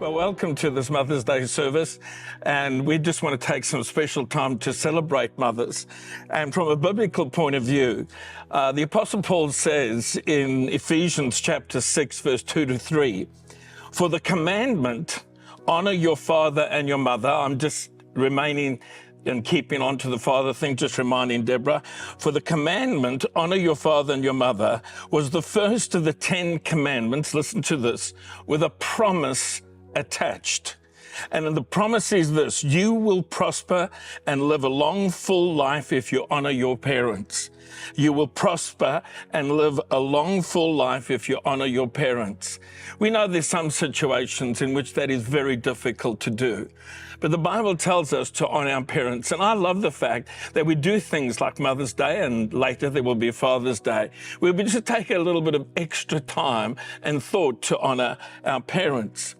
Well, welcome to this Mother's Day service, and we just want to take some special time to celebrate mothers. And from a biblical point of view, the Apostle Paul says in Ephesians chapter 6, verse 2 to 3, for the commandment, honour your father and your mother. I'm just remaining and keeping on to the father thing, just reminding Deborah, for the commandment, honour your father and your mother, was the first of the 10 commandments, listen to this, with a promise attached. And the promise is this: you will prosper and live a long, full life if you honour your parents. You will prosper and live a long, full life if you honour your parents. We know there's some situations in which that is very difficult to do. But the Bible tells us to honour our parents. And I love the fact that we do things like Mother's Day, and later there will be Father's Day, where we just take a little bit of extra time and thought to honour our parents.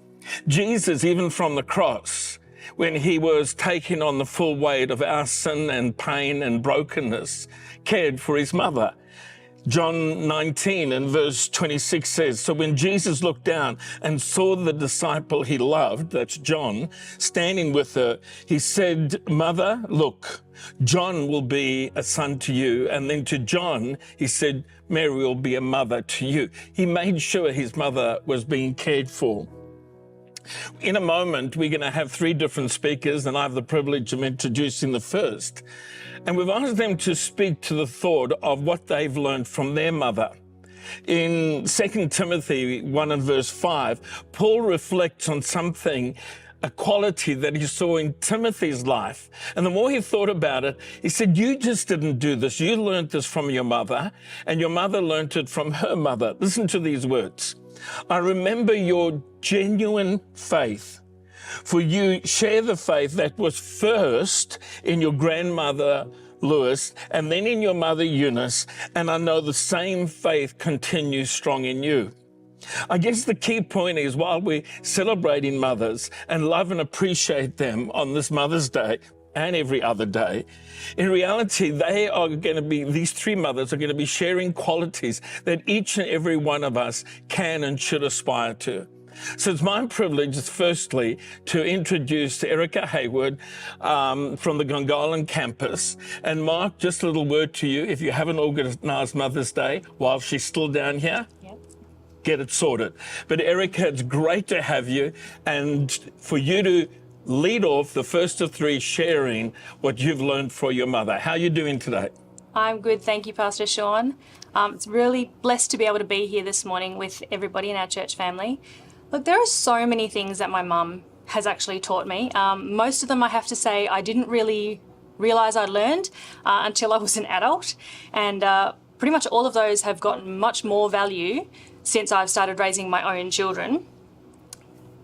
Jesus, even from the cross, when he was taking on the full weight of our sin and pain and brokenness, cared for his mother. John 19 and verse 26 says, so when Jesus looked down and saw the disciple he loved, that's John, standing with her, he said, Mother, look, John will be a son to you. And then to John, he said, Mary will be a mother to you. He made sure his mother was being cared for. In a moment, we're going to have 3 different speakers, and I have the privilege of introducing the first. And we've asked them to speak to the thought of what they've learned from their mother. In 2 Timothy 1 and verse 5, Paul reflects on something, a quality that he saw in Timothy's life. And the more he thought about it, he said, you just didn't do this. You learned this from your mother, and your mother learned it from her mother. Listen to these words. I remember your genuine faith, for you share the faith that was first in your grandmother Lois and then in your mother Eunice, and I know the same faith continues strong in you. I guess the key point is, while we're celebrating mothers and love and appreciate them on this Mother's Day and every other day, in reality, these 3 mothers are going to be sharing qualities that each and every one of us can and should aspire to. So it's my privilege, firstly, to introduce Erica Hayward from the Gungahlin campus. And Mark, just a little word to you. If you haven't organised Mother's Day while she's still down here, get it sorted. But Erica, it's great to have you, and for you to lead off the first of 3 sharing what you've learned for your mother. How are you doing today? I'm good, thank you, Pastor Sean. It's really blessed to be able to be here this morning with everybody in our church family. Look, there are so many things that my mum has actually taught me. Most of them, I have to say, I didn't really realise I'd learned until I was an adult. And pretty much all of those have gotten much more value since I've started raising my own children.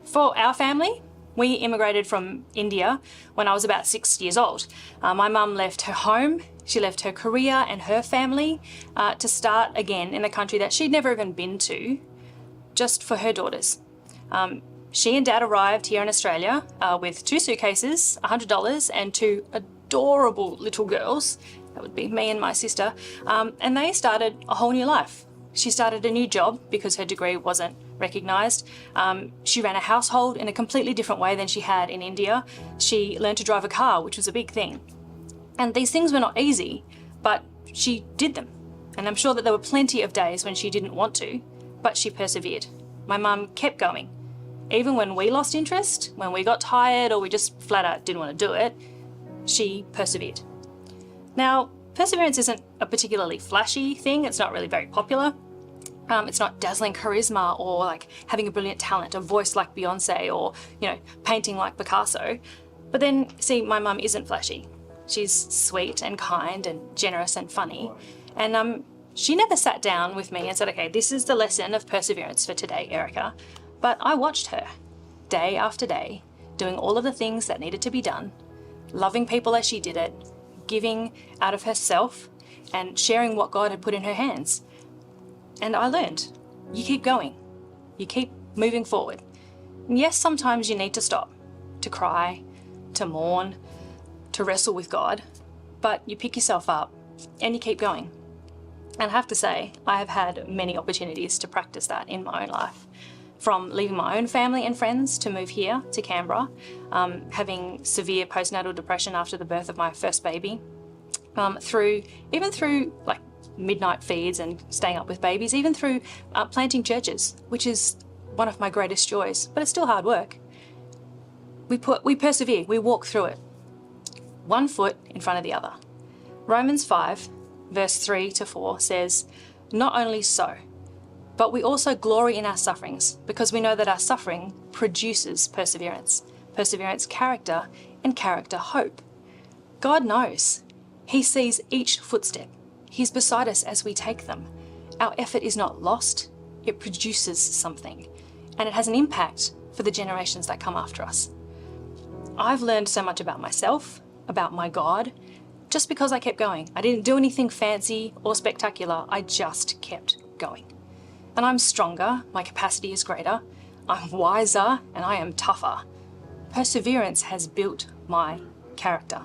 For our family, we immigrated from India when I was about 6 years old. My mum left her home, she left her career and her family to start again in a country that she'd never even been to, just for her daughters. She and Dad arrived here in Australia with 2 suitcases, $100, and 2 adorable little girls. That would be me and my sister. And they started a whole new life. She started a new job because her degree wasn't recognised. She ran a household in a completely different way than she had in India. She learned to drive a car, which was a big thing. And these things were not easy, but she did them. And I'm sure that there were plenty of days when she didn't want to, but she persevered. My mum kept going. Even when we lost interest, when we got tired or we just flat out didn't want to do it, she persevered. Now, perseverance isn't a particularly flashy thing. It's not really very popular. It's not dazzling charisma or like having a brilliant talent, a voice like Beyonce, or, painting like Picasso. But then, see, my mum isn't flashy. She's sweet and kind and generous and funny. And she never sat down with me and said, okay, this is the lesson of perseverance for today, Erica. But I watched her day after day, doing all of the things that needed to be done, loving people as she did it, giving out of herself and sharing what God had put in her hands. And I learned, you keep going, you keep moving forward. And yes, sometimes you need to stop, to cry, to mourn, to wrestle with God, but you pick yourself up and you keep going. And I have to say, I have had many opportunities to practice that in my own life. from leaving my own family and friends to move here to Canberra, having severe postnatal depression after the birth of my first baby, through like midnight feeds and staying up with babies, even through planting churches, which is one of my greatest joys, but it's still hard work. We persevere, we walk through it, one foot in front of the other. Romans 5, verse 3 to 4 says, "Not only so, but we also glory in our sufferings, because we know that our suffering produces perseverance, perseverance character, and character hope." God knows. He sees each footstep. He's beside us as we take them. Our effort is not lost, it produces something, and it has an impact for the generations that come after us. I've learned so much about myself, about my God, just because I kept going. I didn't do anything fancy or spectacular, I just kept going. And I'm stronger, my capacity is greater, I'm wiser, and I am tougher. Perseverance has built my character.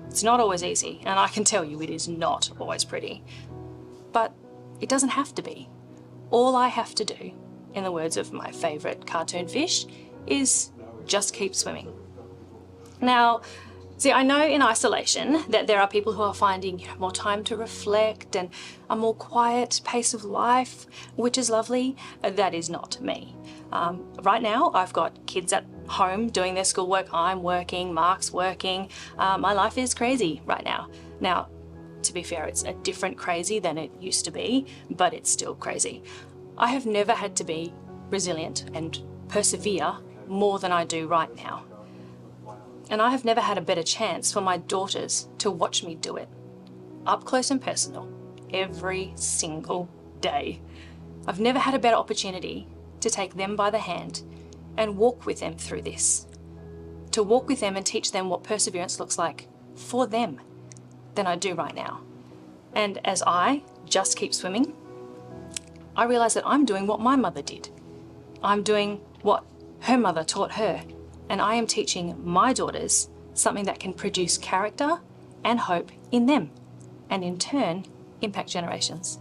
It's not always easy, and I can tell you it is not always pretty. But it doesn't have to be. All I have to do, in the words of my favourite cartoon fish, is just keep swimming. Now, see, I know in isolation that there are people who are finding more time to reflect and a more quiet pace of life, which is lovely. That is not me. Right now, I've got kids at home doing their schoolwork. I'm working, Mark's working. My life is crazy right now. Now, to be fair, it's a different crazy than it used to be, but it's still crazy. I have never had to be resilient and persevere more than I do right now. And I have never had a better chance for my daughters to watch me do it, up close and personal, every single day. I've never had a better opportunity to take them by the hand and walk with them through this, to walk with them and teach them what perseverance looks like for them than I do right now. And as I just keep swimming, I realise that I'm doing what my mother did. I'm doing what her mother taught her. And I am teaching my daughters something that can produce character and hope in them, and in turn, impact generations.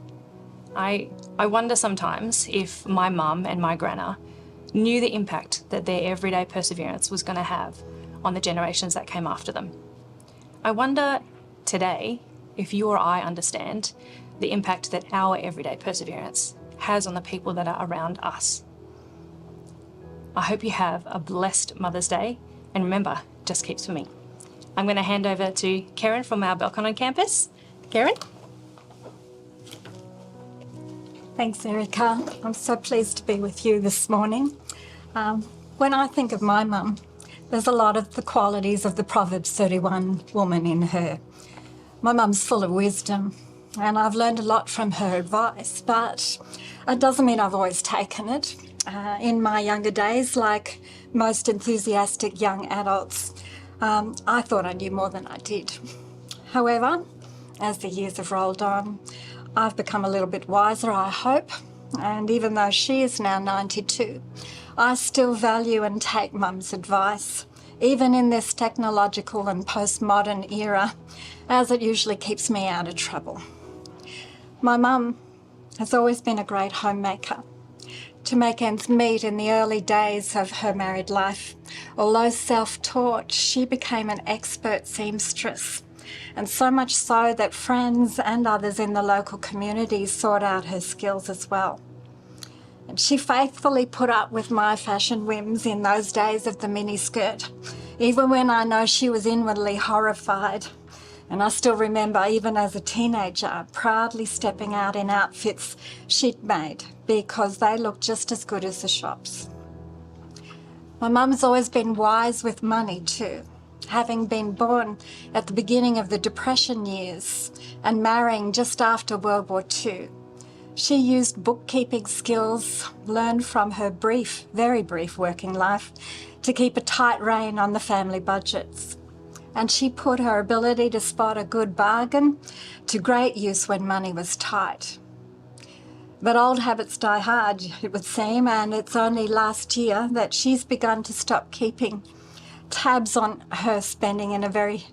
I wonder sometimes if my mum and my grandma knew the impact that their everyday perseverance was going to have on the generations that came after them. I wonder today if you or I understand the impact that our everyday perseverance has on the people that are around us. I hope you have a blessed Mother's Day, and remember, just keep swimming. I'm going to hand over to Karen from our Belconnen campus. Karen? Thanks, Erica. I'm so pleased to be with you this morning. When I think of my mum, there's a lot of the qualities of the Proverbs 31 woman in her. My mum's full of wisdom, and I've learned a lot from her advice, but it doesn't mean I've always taken it. In my younger days, like most enthusiastic young adults, I thought I knew more than I did. However, as the years have rolled on, I've become a little bit wiser, I hope, and even though she is now 92, I still value and take Mum's advice, even in this technological and postmodern era, as it usually keeps me out of trouble. My mum has always been a great homemaker. To make ends meet in the early days of her married life, although self-taught, she became an expert seamstress, and so much so that friends and others in the local community sought out her skills as well. And she faithfully put up with my fashion whims in those days of the miniskirt, even when I know she was inwardly horrified. And I still remember, even as a teenager, proudly stepping out in outfits she'd made because they looked just as good as the shops. My mum's always been wise with money too, having been born at the beginning of the Depression years and marrying just after World War II. She used bookkeeping skills learned from her brief, very brief working life to keep a tight rein on the family budgets. And she put her ability to spot a good bargain to great use when money was tight. But old habits die hard, it would seem, and it's only last year that she's begun to stop keeping tabs on her spending in a very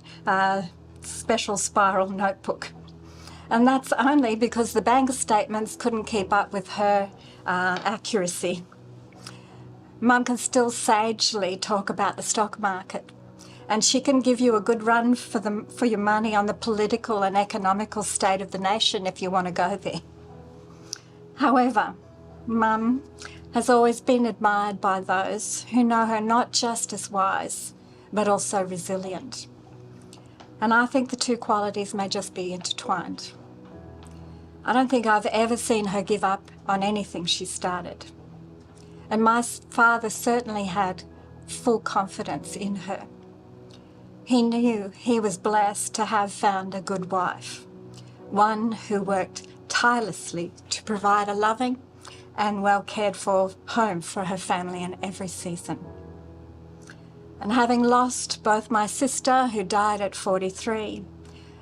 special spiral notebook. And that's only because the bank statements couldn't keep up with her accuracy. Mum can still sagely talk about the stock market, and she can give you a good run for your money on the political and economical state of the nation if you want to go there. However, Mum has always been admired by those who know her not just as wise, but also resilient. And I think the two qualities may just be intertwined. I don't think I've ever seen her give up on anything she started. And my father certainly had full confidence in her. He knew he was blessed to have found a good wife, one who worked tirelessly to provide a loving and well cared for home for her family in every season. And having lost both my sister, who died at 43,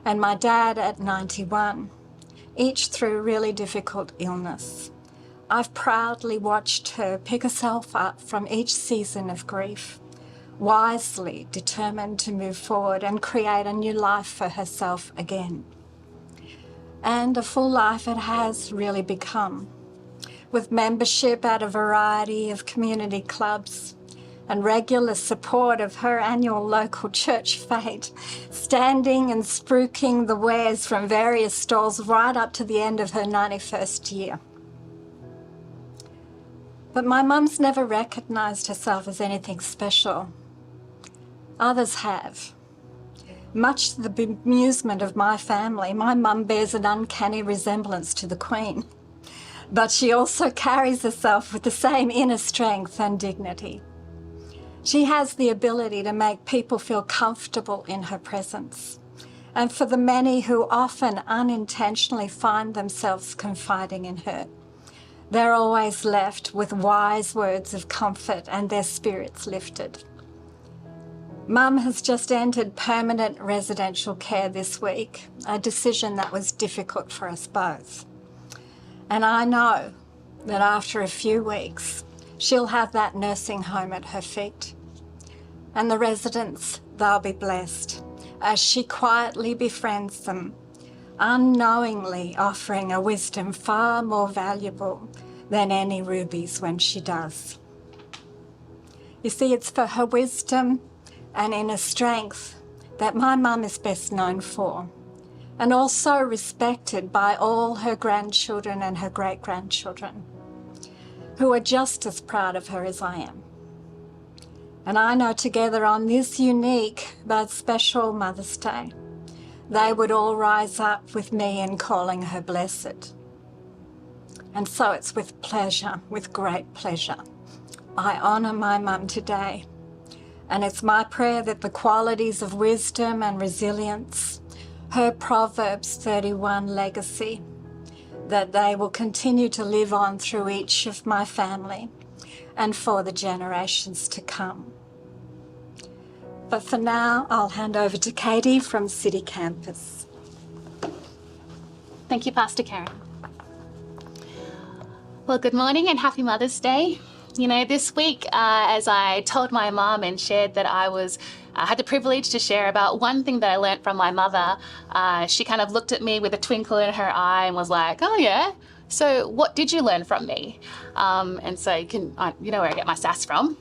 and my dad at 91, each through really difficult illness, I've proudly watched her pick herself up from each season of grief, wisely determined to move forward and create a new life for herself again. And a full life it has really become, with membership at a variety of community clubs and regular support of her annual local church fete, standing and spruiking the wares from various stalls right up to the end of her 91st year. But my mum's never recognised herself as anything special. Others have. Much to the bemusement of my family, my mum bears an uncanny resemblance to the Queen. But she also carries herself with the same inner strength and dignity. She has the ability to make people feel comfortable in her presence. And for the many who often unintentionally find themselves confiding in her, they're always left with wise words of comfort and their spirits lifted. Mum has just entered permanent residential care this week, a decision that was difficult for us both. And I know that after a few weeks, she'll have that nursing home at her feet. And the residents, they'll be blessed as she quietly befriends them, unknowingly offering a wisdom far more valuable than any rubies when she does. You see, it's for her wisdom and inner strength that my mum is best known for, and also respected by all her grandchildren and her great-grandchildren, who are just as proud of her as I am. And I know together on this unique but special Mother's Day, they would all rise up with me in calling her blessed. And so it's with pleasure, with great pleasure, I honour my mum today. And it's my prayer that the qualities of wisdom and resilience, her Proverbs 31 legacy, that they will continue to live on through each of my family and for the generations to come. But for now, I'll hand over to Katie from City Campus. Thank you, Pastor Karen. Well, good morning and happy Mother's Day. You know, this week, as I told my mum and shared that I had the privilege to share about one thing that I learned from my mother, she kind of looked at me with a twinkle in her eye and was like, "Oh yeah, so what did you learn from me?" And so you know where I get my sass from.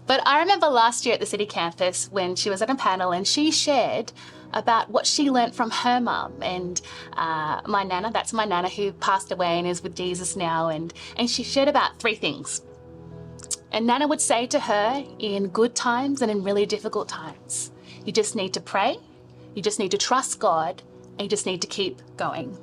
But I remember last year at the City Campus when she was at a panel and she shared about what she learnt from her mum and my nana. That's my nana who passed away and is with Jesus now. And she shared about three things. And Nana would say to her, in good times and in really difficult times, you just need to pray, you just need to trust God, and you just need to keep going.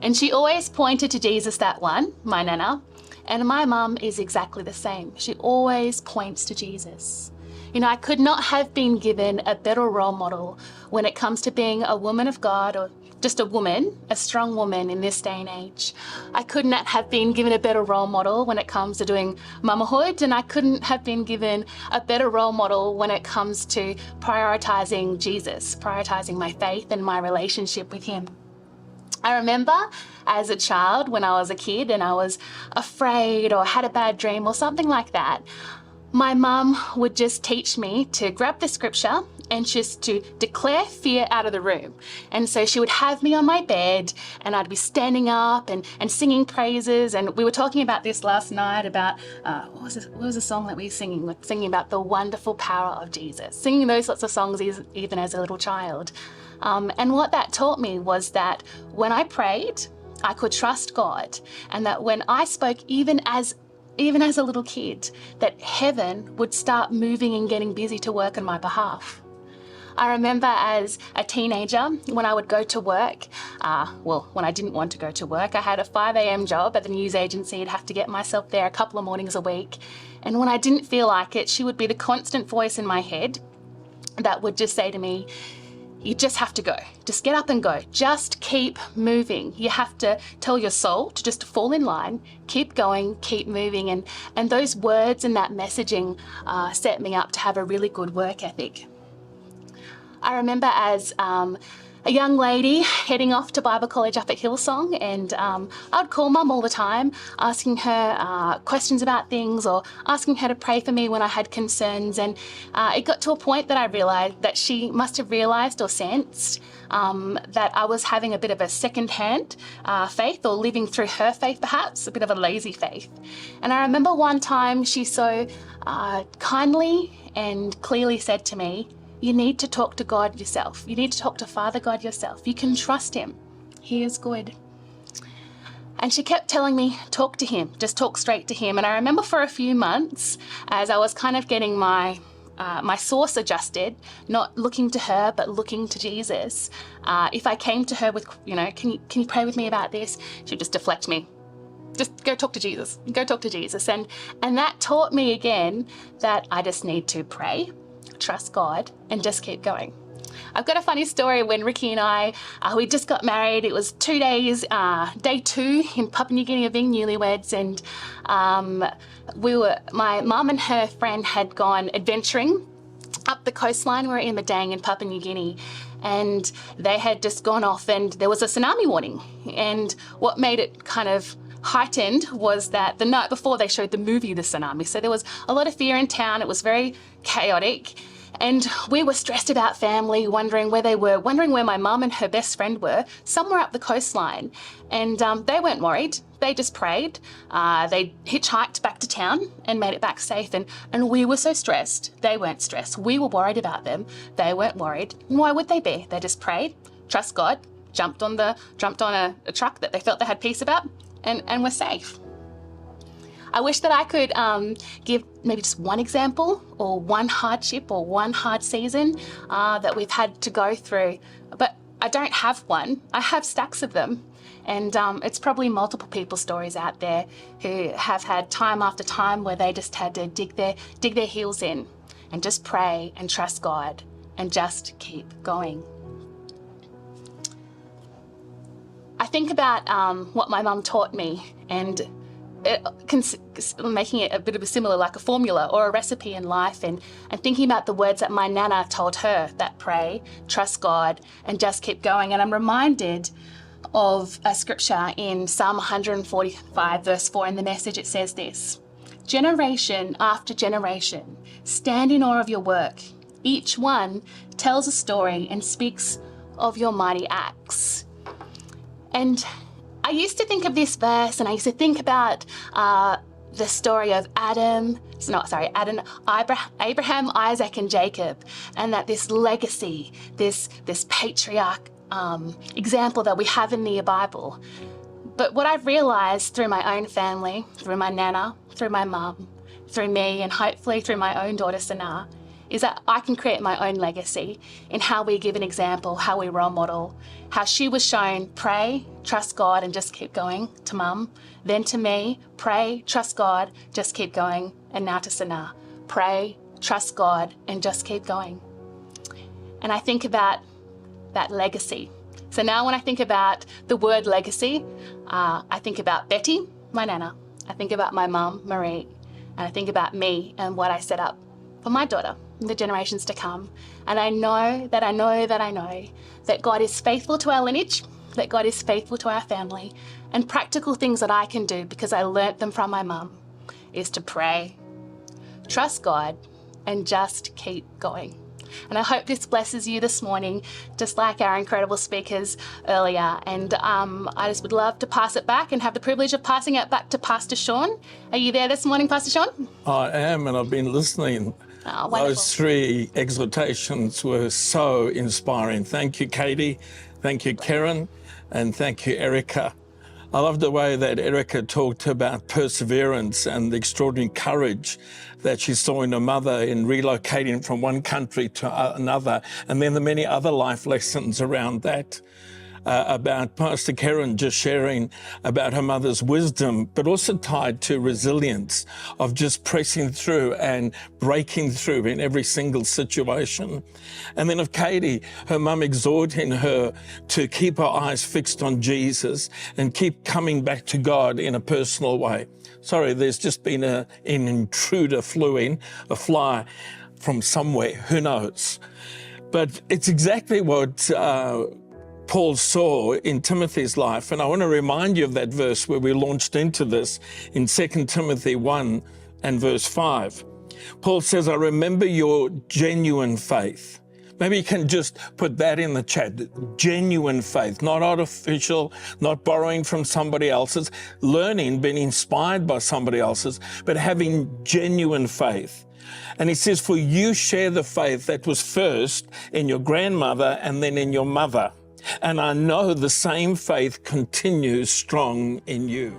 And she always pointed to Jesus, that one, my Nana, and my mum is exactly the same. She always points to Jesus. You know, I could not have been given a better role model when it comes to being a woman of God, or just a woman, a strong woman in this day and age. I could not have been given a better role model when it comes to doing mamahood, and I couldn't have been given a better role model when it comes to prioritizing Jesus, prioritizing my faith and my relationship with him. I remember as a child, when I was a kid and I was afraid or had a bad dream or something like that, my mum would just teach me to grab the scripture anxious to declare fear out of the room. And so she would have me on my bed and I'd be standing up and singing praises. And we were talking about this last night about, what was the song that we were singing? Like singing about the wonderful power of Jesus, singing those sorts of songs even as a little child. And what that taught me was that when I prayed, I could trust God, and that when I spoke, even as a little kid, that heaven would start moving and getting busy to work on my behalf. I remember as a teenager when I would go to work, when I didn't want to go to work, I had a 5 a.m. job at the news agency. I'd have to get myself there a couple of mornings a week. And when I didn't feel like it, she would be the constant voice in my head that would just say to me, you just have to go. Just get up and go. Just keep moving. You have to tell your soul to just fall in line, keep going, keep moving. And those words and that messaging set me up to have a really good work ethic. I remember as a young lady heading off to Bible college up at Hillsong, and I'd call Mum all the time, asking her questions about things or asking her to pray for me when I had concerns. And it got to a point that I realised that she must have realised or sensed that I was having a bit of a second-hand faith, or living through her faith perhaps, a bit of a lazy faith. And I remember one time she so kindly and clearly said to me, you need to talk to God yourself. You need to talk to Father God yourself. You can trust him. He is good. And she kept telling me, talk to him, just talk straight to him. And I remember for a few months, as I was kind of getting my source adjusted, not looking to her, but looking to Jesus. If I came to her with, can you pray with me about this? She'd just deflect me. Just go talk to Jesus. Go talk to Jesus. And that taught me again that I just need to pray, trust God, and just keep going. I've got a funny story. When Ricky and I, we just got married. It was 2 days, day 2 in Papua New Guinea of being newlyweds, and my mum and her friend had gone adventuring up the coastline. We were in Madang in Papua New Guinea, and they had just gone off, and there was a tsunami warning. And what made it kind of heightened was that the night before they showed the movie The Tsunami. So there was a lot of fear in town. It was very chaotic. And we were stressed about family, wondering where they were, wondering where my mum and her best friend were, somewhere up the coastline. And they weren't worried. They just prayed. They hitchhiked back to town and made it back safe. And we were so stressed. They weren't stressed. We were worried about them. They weren't worried. And why would they be? They just prayed, trust God, jumped on a truck that they felt they had peace about, and were safe. I wish that I could give maybe just one example or one hardship or one hard season that we've had to go through, but I don't have one. I have stacks of them, and it's probably multiple people's stories out there who have had time after time where they just had to dig their heels in and just pray and trust God and just keep going. I think about what my mum taught me, and making it a bit of a similar, like a formula or a recipe in life, and thinking about the words that my nana told her, that pray, trust God, and just keep going. And I'm reminded of a scripture in Psalm 145 verse 4 in the Message. It says this: generation after generation stand in awe of your work. Each one tells a story and speaks of your mighty acts. And I used to think of this verse, and I used to think about the story of Abraham, Isaac, and Jacob, and that this legacy, this patriarch example that we have in the Bible. But what I've realised through my own family, through my nana, through my mum, through me, and hopefully through my own daughter Sana, is that I can create my own legacy in how we give an example, how we role model, how she was shown pray, trust God, and just keep going to mum. Then to me, pray, trust God, just keep going. And now to Sana, pray, trust God, and just keep going. And I think about that legacy. So now when I think about the word legacy, I think about Betty, my nana. I think about my mum, Marie, and I think about me and what I set up for my daughter, the generations to come. And I know that God is faithful to our lineage, that God is faithful to our family, and practical things that I can do because I learnt them from my mum is to pray, trust God, and just keep going. And I hope this blesses you this morning, just like our incredible speakers earlier. And I just would love to pass it back and have the privilege of passing it back to Pastor Sean. Are you there this morning, Pastor Sean? I am, and I've been listening. Oh, wonderful. Those three exhortations were so inspiring. Thank you, Katie. Thank you, Karen. And thank you, Erica. I love the way that Erica talked about perseverance and the extraordinary courage that she saw in her mother in relocating from one country to another, and then the many other life lessons around that. About Pastor Karen just sharing about her mother's wisdom, but also tied to resilience of just pressing through and breaking through in every single situation. And then of Katie, her mum exhorting her to keep her eyes fixed on Jesus and keep coming back to God in a personal way. Sorry, there's just been an intruder flew in, a fly from somewhere, who knows? But it's exactly what Paul saw in Timothy's life. And I want to remind you of that verse where we launched into this in 2 Timothy 1 and verse 5. Paul says, I remember your genuine faith. Maybe you can just put that in the chat. Genuine faith, not artificial, not borrowing from somebody else's, learning, being inspired by somebody else's, but having genuine faith. And he says, for you share the faith that was first in your grandmother and then in your mother. And I know the same faith continues strong in you.